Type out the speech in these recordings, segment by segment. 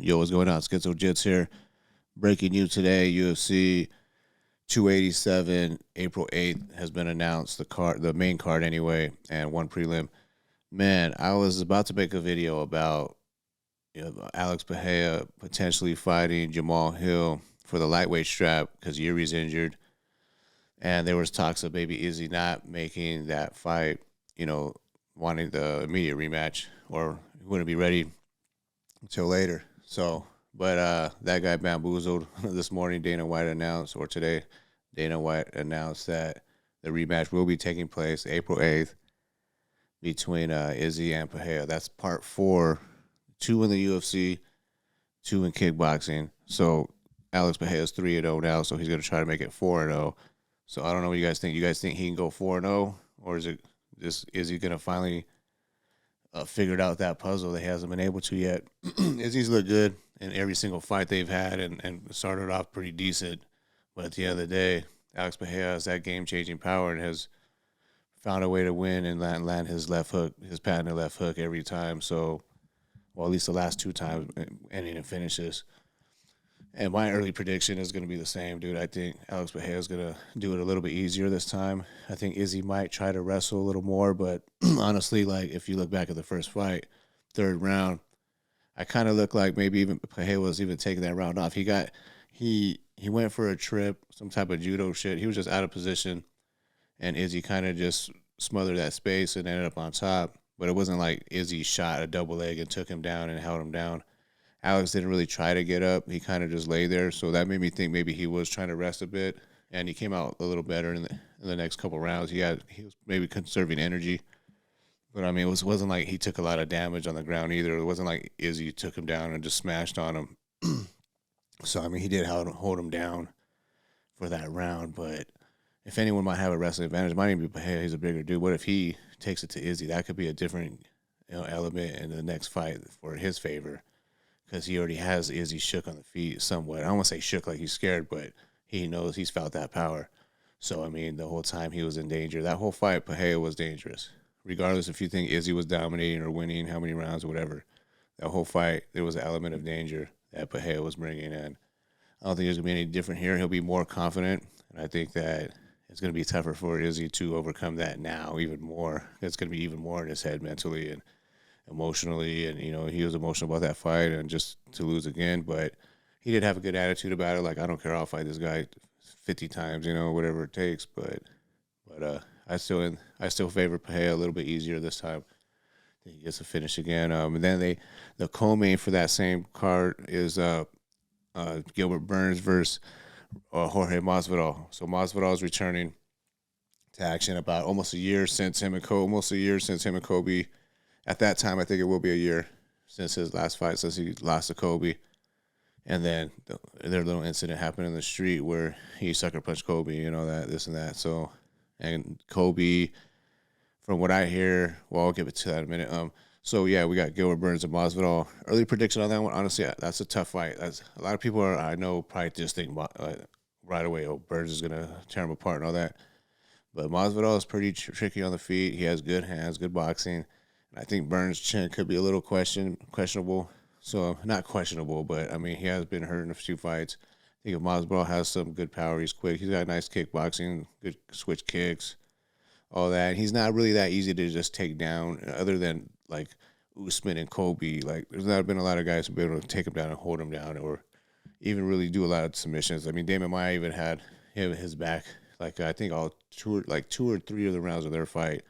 Yo, what's going on? Schizo Jits here. Breaking news today: UFC 287, April 8th has been announced. The main card anyway, and one prelim. Man, I was about to make a video about Alex Pereira potentially fighting Jamal Hill for the lightweight strap because Yuri's injured, and there was talks of maybe Izzy not making that fight. You know, wanting the immediate rematch, or he wouldn't be ready until later. So, but that guy bamboozled this morning. Dana White announced, or today, Dana White announced that the rematch will be taking place April 8th between Izzy and Pereira. That's part four, two in the UFC, two in kickboxing. So Alex Pereira is 3-0 now, so he's going to try to make it 4-0. So I don't know what you guys think. You guys think he can go 4-0, or is it just is he going to finally figured out that puzzle that he hasn't been able to yet? Izzy's looked good in every single fight they've had, and started off pretty decent. But at the end of the day, Alex Pereira has that game-changing power and has found a way to win and land his left hook, his patented left hook every time. So, well, at least the last two times, ending in finishes. And my early prediction is going to be the same, dude. I think Alex Pereira is going to do it a little bit easier this time. I think Izzy might try to wrestle a little more, but honestly, like if you look back at the first fight, third round, I kind of looked like maybe even Pereira was even taking that round off. He went for a trip, some type of judo shit. He was just out of position, and Izzy kind of just smothered that space and ended up on top. But it wasn't like Izzy shot a double leg and took him down and held him down. Alex didn't really try to get up. He kind of just lay there. So that made me think maybe he was trying to rest a bit, and he came out a little better in the next couple rounds. He was maybe conserving energy, but I mean it wasn't like he took a lot of damage on the ground either. It wasn't like Izzy took him down and just smashed on him. So I mean he did hold him down for that round. But if anyone might have a wrestling advantage, it might even be hey, he's a bigger dude. What if he takes it to Izzy? That could be a different element in the next fight for his favor, because he already has Izzy shook on the feet somewhat. I don't want to say shook like he's scared, but he knows he's felt that power. So, I mean, the whole time he was in danger. That whole fight, Pereira was dangerous. Regardless if you think Izzy was dominating or winning, how many rounds or whatever, that whole fight, there was an element of danger that Pereira was bringing in. I don't think there's going to be any different here. He'll be more confident, and I think that it's going to be tougher for Izzy to overcome that now even more. It's going to be even more in his head mentally and emotionally, and he was emotional about that fight and just to lose again, but he did have a good attitude about it. Like, I don't care, I'll fight this guy 50 times, whatever it takes. But I still favor Pereira a little bit easier this time. I think he gets a finish again. And then the co-main for that same card is Gilbert Burns versus Jorge Masvidal. So Masvidal is returning to action about almost a year since him and Kobe. At that time, I think it will be a year since his last fight, since he lost to Kobe. And then their little incident happened in the street where he sucker punched Kobe, this and that. So, and Kobe, from what I hear, well, I'll give it to that in a minute. So yeah, we got Gilbert Burns and Masvidal. Early prediction on that one, honestly, that's a tough fight. That's a lot of people I know probably just think right away, oh, Burns is gonna tear him apart and all that. But Masvidal is pretty tricky on the feet. He has good hands, good boxing. I think Burns' chin could be a little questionable. So, not questionable, but, I mean, he has been hurt in a few fights. I think if Masvidal has some good power, he's quick. He's got nice kickboxing, good switch kicks, all that. And he's not really that easy to just take down, other than, like, Usman and Kobe. Like, there's not been a lot of guys who've been able to take him down and hold him down, or even really do a lot of submissions. I mean, Damon Maia even had his back. Like, I think two or three of the rounds of their fight,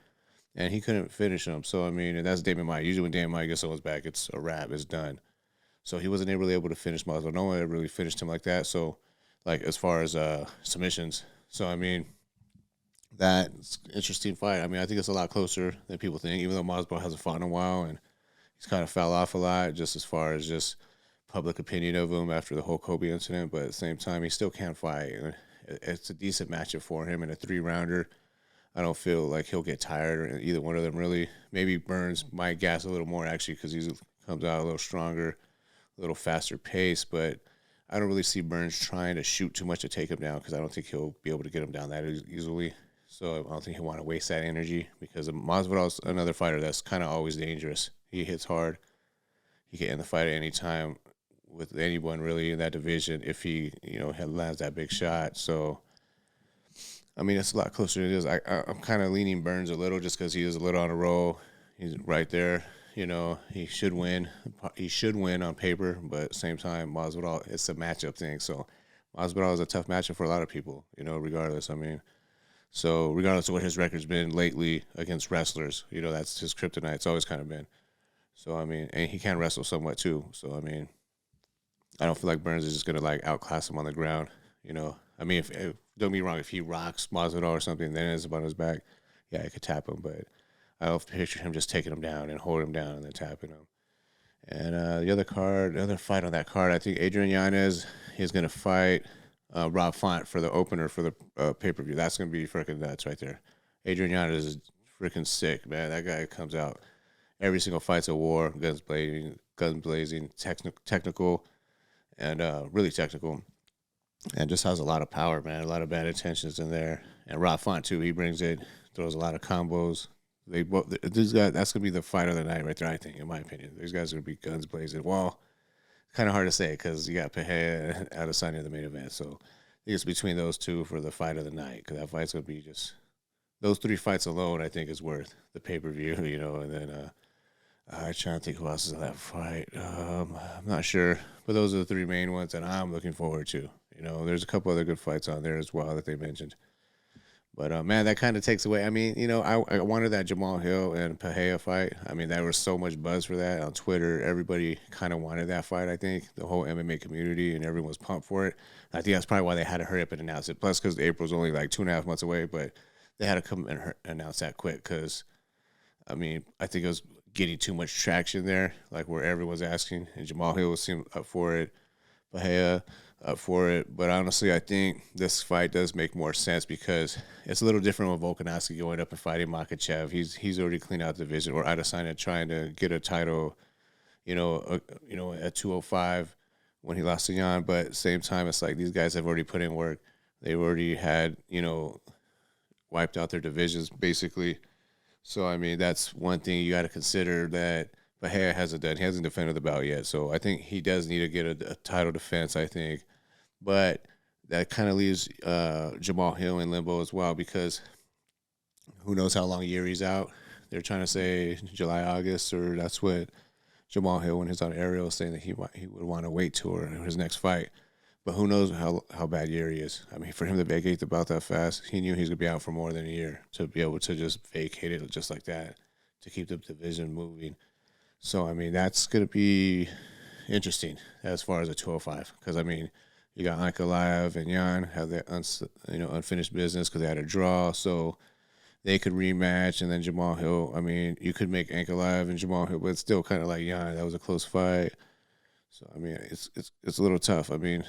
and he couldn't finish him. So, I mean, and that's Damon Maia. Usually when Damon Maia gets someone's back, it's a wrap. It's done. So he wasn't really able to finish Masvidal. No one ever really finished him like that. So, like, as far as submissions. So, I mean, that's an interesting fight. I mean, I think it's a lot closer than people think, even though Masvidal hasn't fought in a while, and he's kind of fell off a lot just as far as just public opinion of him after the whole Kobe incident. But at the same time, he still can't fight. It's a decent matchup for him in a 3-rounder. I don't feel like he'll get tired, or either one of them really. Maybe Burns might gas a little more, actually, because he comes out a little stronger, a little faster pace. But I don't really see Burns trying to shoot too much to take him down, because I don't think he'll be able to get him down that easily. So I don't think he'll want to waste that energy, because Masvidal's another fighter that's kind of always dangerous. He hits hard. He can end the fight at any time with anyone really in that division if he lands that big shot. So I mean, it's a lot closer than it is. I'm kind of leaning Burns a little just because he is a little on a roll. He's right there. He should win. He should win on paper, but at the same time, Masvidal, it's a matchup thing. So Masvidal is a tough matchup for a lot of people, regardless. I mean, so regardless of what his record's been lately against wrestlers, that's his kryptonite. It's always kind of been. So, I mean, and he can wrestle somewhat too. So, I mean, I don't feel like Burns is just going to like outclass him on the ground. I mean, if don't be wrong, if he rocks Masvidal or something, then it's up on his back. Yeah, I could tap him, but I don't picture him just taking him down and holding him down and then tapping him. And the other fight on that card, I think Adrian Yanez is going to fight Rob Font for the opener for the pay-per-view. That's going to be freaking nuts right there. Adrian Yanez is freaking sick, man. That guy comes out. Every single fight's a war, guns blazing, technical, and really technical. And just has a lot of power, man. A lot of bad intentions in there. And Rob Font, too, he brings it, throws a lot of combos. These guys, that's going to be the fight of the night right there, I think, in my opinion. These guys are going to be guns blazing. Well, kind of hard to say because you got Pereira and Adesanya in the main event. So I think it's between those two for the fight of the night because that fight's going to be just those three fights alone, I think, is worth the pay-per-view, And then I'm trying to think who else is in that fight. I'm not sure. But those are the three main ones that I'm looking forward to. There's a couple other good fights on there as well that they mentioned. But, man, that kind of takes away. I mean, I wanted that Jamal Hill and Pereira fight. I mean, there was so much buzz for that on Twitter. Everybody kind of wanted that fight, I think, the whole MMA community, and everyone was pumped for it. I think that's probably why they had to hurry up and announce it. Plus, because April's only like 2.5 months away, but they had to come and announce that quick because, I mean, I think it was getting too much traction there, like where everyone's asking, and Jamal Hill was seem up for it, Pereira up for it. But honestly, I think this fight does make more sense because it's a little different with Volkanovski going up and fighting Makhachev. He's already cleaned out the division, or Adesanya trying to get a title, at 205 when he lost to Jan. But at the same time, it's like these guys have already put in work. They've already had, wiped out their divisions basically. So, I mean, that's one thing you got to consider that Pereira hasn't done. He hasn't defended the belt yet. So, I think he does need to get a title defense, I think. But that kind of leaves Jamal Hill in limbo as well because who knows how long Yuri's out. They're trying to say July, August, or that's what Jamal Hill, when he's on Ariel, saying that he would want to wait to his next fight. But who knows how bad Yuri is. I mean, for him to vacate the belt that fast, he knew he was going to be out for more than a year to be able to just vacate it just like that to keep the division moving. So, I mean, that's going to be interesting as far as a 205 because, I mean, you got Ankalaev and Jan have that unfinished business because they had a draw. So they could rematch. And then Jamal Hill, I mean, you could make Ankalaev and Jamal Hill, but it's still kind of like Jan. That was a close fight. So, I mean, it's a little tough. I mean,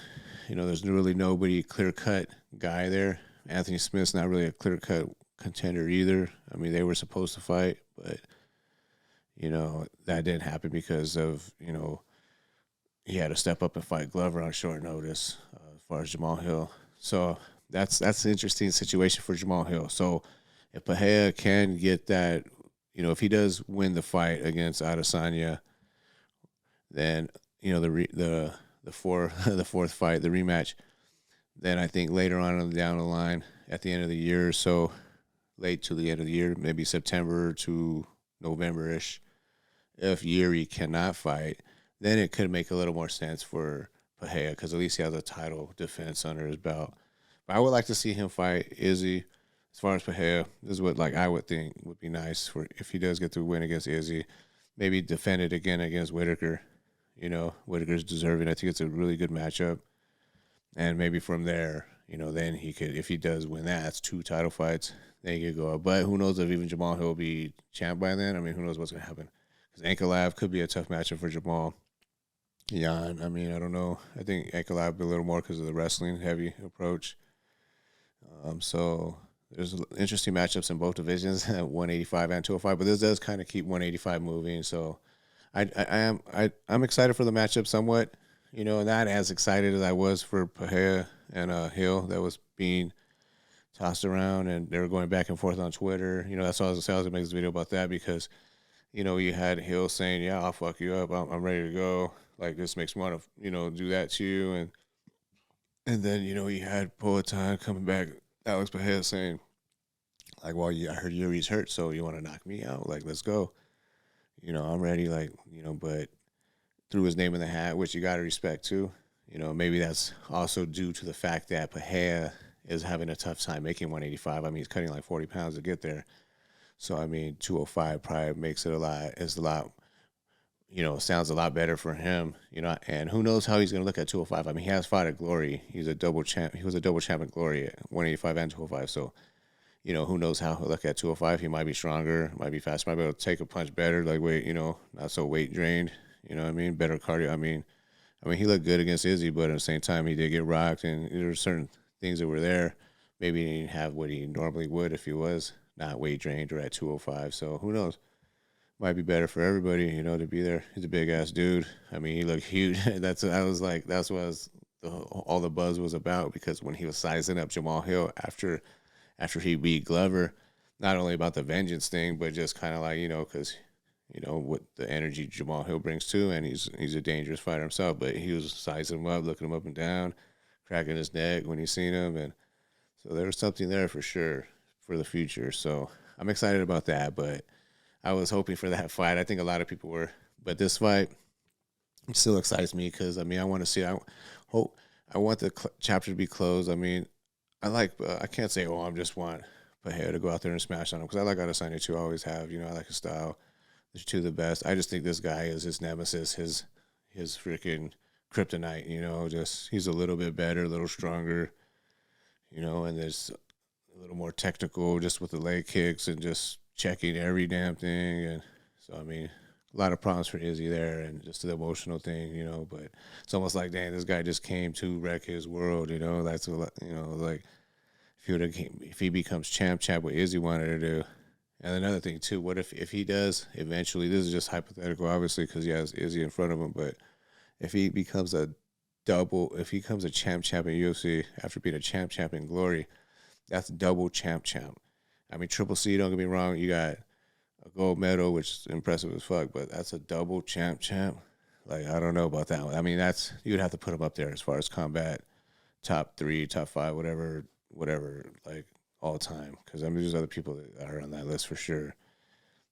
there's really nobody clear-cut guy there. Anthony Smith's not really a clear-cut contender either. I mean, they were supposed to fight, but, that didn't happen because of, he had to step up and fight Glover on short notice as far as Jamal Hill. So that's an interesting situation for Jamal Hill. So if Pereira can get that, if he does win the fight against Adesanya, then the fourth fight, the rematch, then I think later on down the line at the end of the year or so, late to the end of the year, maybe September to November-ish, if Yuri cannot fight, then it could make a little more sense for Pereira because at least he has a title defense under his belt. But I would like to see him fight Izzy. As far as Pereira, this is what I would think would be nice for if he does get the win against Izzy, maybe defend it again against Whitaker. Whitaker's deserving. I think it's a really good matchup. And maybe from there, then he could, if he does win that, it's 2 title fights, then he could go up. But who knows if even Jamal Hill will be champ by then? I mean, who knows what's going to happen? Because Ankalaev could be a tough matchup for Jamal. Jan, I mean, I don't know. I think Ankalaev will be a little more because of the wrestling heavy approach. So there's interesting matchups in both divisions, 185 and 205. But this does kind of keep 185 moving. So I'm excited for the matchup somewhat, not as excited as I was for Pereira and Hill that was being tossed around and they were going back and forth on Twitter. That's why I was going to make this video about that because, you had Hill saying, yeah, I'll fuck you up. I'm ready to go. Like this makes me want to, do that to you. And then, you had Poatan coming back, Alex Pereira saying, like, well, I heard Yuri's hurt, so you want to knock me out? Like, let's go. I'm ready. Like, but threw his name in the hat, which you got to respect too. Maybe that's also due to the fact that Pereira is having a tough time making 185. I mean, he's cutting like 40 pounds to get there. So, I mean, 205 probably makes it is a lot, sounds a lot better for him, and who knows how he's going to look at 205. I mean, he has fought at Glory. He's a double champ. He was a double champ at Glory at 185 and 205. So, who knows how he'll look at 205. He might be stronger, might be faster, might be able to take a punch better, like weight, not so weight drained, you know what I mean? Better cardio. I mean, he looked good against Izzy, but at the same time, he did get rocked, and there were certain things that were there. Maybe he didn't have what he normally would if he was not weight drained or at 205. So who knows? Might be better for everybody, to be there. He's a big ass dude. I mean, he looked huge. That's what all the buzz was about, because when he was sizing up Jamal Hill after he beat Glover, not only about the vengeance thing, but just kind of like, because what the energy Jamal Hill brings too, and he's a dangerous fighter himself. But he was sizing him up, looking him up and down, cracking his neck when he seen him, and so there was something there for sure for the future. So I'm excited about that. But I was hoping for that fight. I think a lot of people were, but this fight still excites me because I mean I want to see. I want the chapter to be closed. I mean, I can't say I just want Pereira to go out there and smash on him, because I like Adesanya too. I always have. I like his style. They're two of the best. I just think this guy is his nemesis, his freaking kryptonite. Just he's a little bit better, a little stronger. And there's a little more technical, just with the leg kicks and just checking every damn thing. And so I mean, a lot of problems for Izzy there, and just the emotional thing. But it's almost like, dang, this guy just came to wreck his world. That's like if he becomes champ, what Izzy wanted to do. And another thing too, what if he does eventually? This is just hypothetical, obviously, because he has Izzy in front of him. But if he becomes if he becomes a champ in UFC after being a champ in Glory, that's double champ. I mean, Triple C. Don't get me wrong, you got a gold medal, which is impressive as fuck, but that's a double champ. Like, I don't know about that one. I mean, you'd have to put him up there as far as combat, top 3, top 5, whatever, like, all time. Because I mean, there's other people that are on that list for sure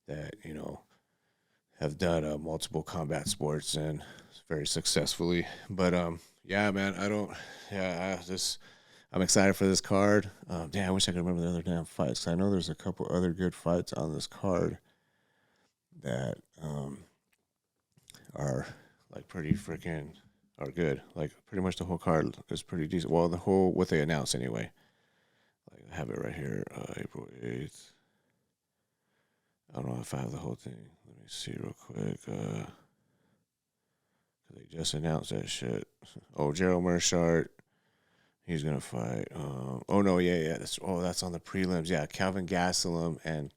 that have done multiple combat sports and very successfully. But yeah, man, I'm excited for this card. Damn, I wish I could remember the other damn fights. 'Cause I know there's a couple other good fights on this card that are like pretty freaking are good. Like pretty much the whole card is pretty decent. Well, the whole what they announced anyway. Like I have it right here, April 8th. I don't know if I have the whole thing. Let me see real quick. They just announced that shit. Oh, Gerald Mershart. He's gonna fight. Oh no, yeah. That's on the prelims. Yeah, Calvin Gastelum and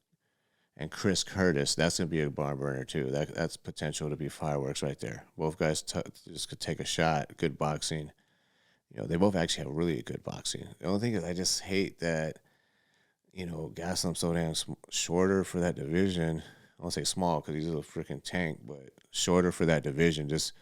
Chris Curtis. That's gonna be a barn burner too. That's potential to be fireworks right there. Both guys just could take a shot. Good boxing. They both actually have really good boxing. The only thing is, I just hate that. Gastelum's so damn shorter for that division. I won't say small because he's a freaking tank, but shorter for that division. Just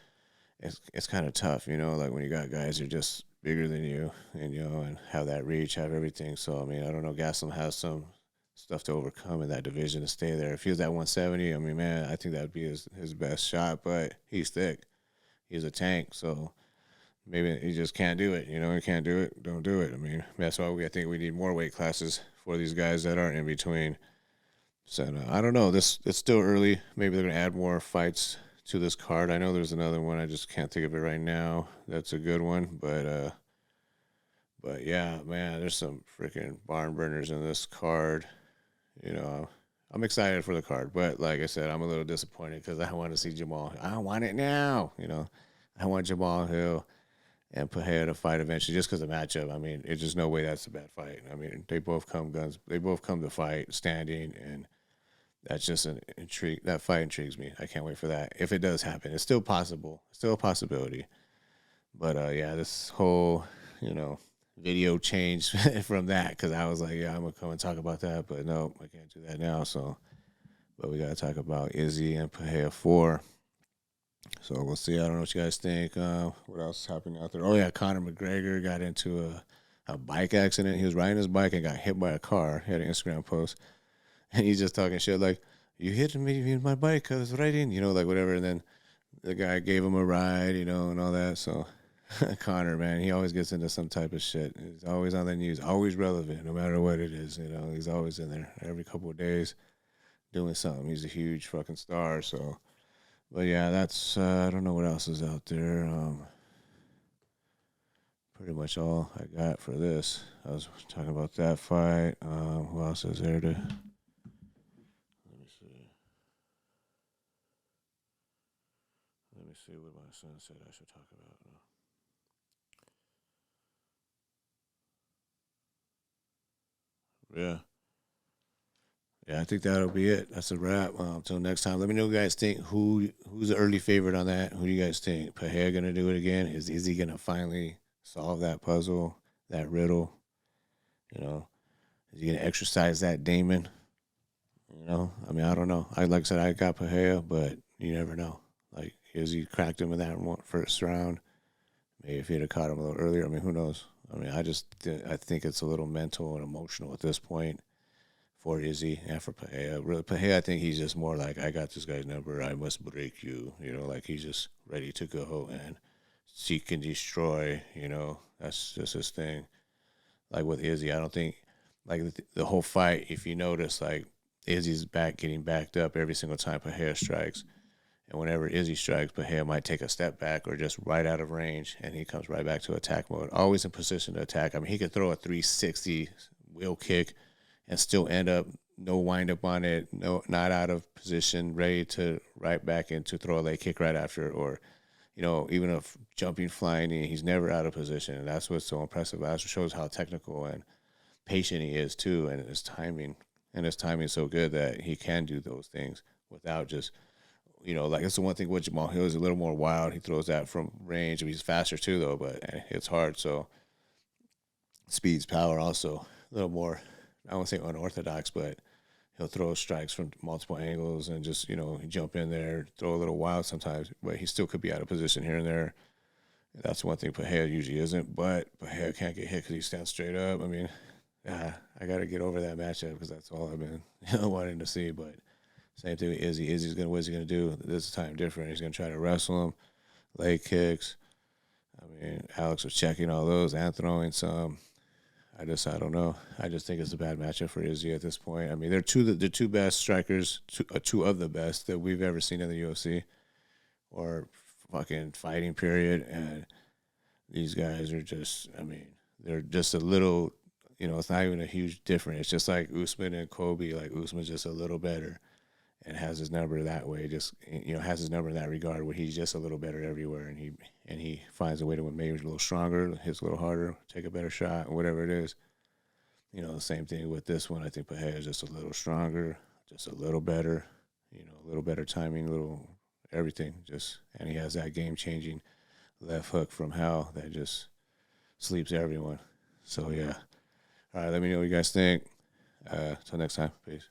it's kind of tough, like when you got guys who are just bigger than you and have that reach, have everything. So, I mean, I don't know. Gastelum has some stuff to overcome in that division to stay there. If he was at 170, I mean, man, I think that would be his best shot, but he's thick. He's a tank. So maybe he just can't do it. He can't do it. Don't do it. I mean, that's why I think we need more weight classes for these guys that aren't in between. So, I don't know. It's still early. Maybe they're going to add more fights to this card. I know there's another one. I just can't think of it right now. That's a good one, but yeah, man, there's some freaking barn burners in this card. I'm excited for the card, but like I said, I'm a little disappointed because I want to see Jamal. I want it now. I want Jamal Hill and Pereira to fight eventually, just because of the matchup. I mean, it's just no way that's a bad fight. I mean, they both come to fight standing, and that's just an intrigue. That fight intrigues me. I can't wait for that. If it does happen, it's still possible. It's still a possibility. But yeah, this whole video changed from that, because I was like, yeah, I'm gonna come and talk about that, but no, I can't do that now. So, but we gotta talk about Izzy and Pereira 4. So we'll see. I don't know what you guys think. What else is happening out there? Oh yeah, Conor McGregor got into a bike accident. He was riding his bike and got hit by a car. He had an Instagram post, and he's just talking shit like, "You hit me in my bike. I was riding, like whatever." And then the guy gave him a ride, and all that. So Connor, man, he always gets into some type of shit. He's always on the news, always relevant, no matter what it is. He's always in there every couple of days doing something. He's a huge fucking star. So, but yeah, that's I don't know what else is out there. Pretty much all I got for this. I was talking about that fight. Who else is there to? Let me see. Let me see what my son said I should talk about. Yeah. Yeah, I think that'll be it. That's a wrap. Until next time, let me know what you guys think. Who's the early favorite on that? Who do you guys think? Pereira gonna do it again? Is he gonna finally solve that puzzle, that riddle? You know, is he gonna exercise that demon? I mean, I don't know. Like I said, I got Pereira, but you never know. Like, is he cracked him in that first round? Maybe if he'd have caught him a little earlier. I mean, who knows? I mean, I think it's a little mental and emotional at this point for Izzy and for Pahea. Really, Pahea, I think he's just more like, I got this guy's number. I must break you. Like he's just ready to go and seek and destroy. That's just his thing. Like with Izzy, I don't think, like the whole fight, if you notice, like Izzy's getting backed up every single time Pahea strikes. And whenever Izzy strikes, Pahea might take a step back or just right out of range, and he comes right back to attack mode. Always in position to attack. I mean, he could throw a 360 wheel kick and still end up no wind up on it, no not out of position, ready to right back in to throw a leg kick right after, or even a jumping flying knee. He's never out of position, and that's what's so impressive. That shows how technical and patient he is too, and his timing. And his timing is so good that he can do those things without just like that's the one thing with Jamal Hill is a little more wild. He throws that from range. He's faster too, though, but it's hard. So speed's power also a little more. I won't say unorthodox, but he'll throw strikes from multiple angles and just jump in there, throw a little wild sometimes, but he still could be out of position here and there. That's one thing Pahea usually isn't, but Pahea can't get hit because he stands straight up. I mean, I got to get over that matchup because that's all I've been wanting to see. But same thing with Izzy. What's he gonna do? This time different. He's gonna try to wrestle him, leg kicks. I mean, Alex was checking all those and throwing some. I don't know. I just think it's a bad matchup for Izzy at this point. I mean, they're the two best strikers, two of the best that we've ever seen in the UFC or fucking fighting period. And these guys are just, I mean, they're just a little, it's not even a huge difference. It's just like Usman and Kobe. Like Usman's just a little better and has his number that way. Just has his number in that regard where he's just a little better everywhere, and he finds a way to win. Maybe a little stronger, hits a little harder, take a better shot, whatever it is. The same thing with this one. I think Pereira is just a little stronger, just a little better. A little better timing, a little everything. And he has that game changing left hook from Hal that just sleeps everyone. So yeah. All right, let me know what you guys think. Till next time. Peace.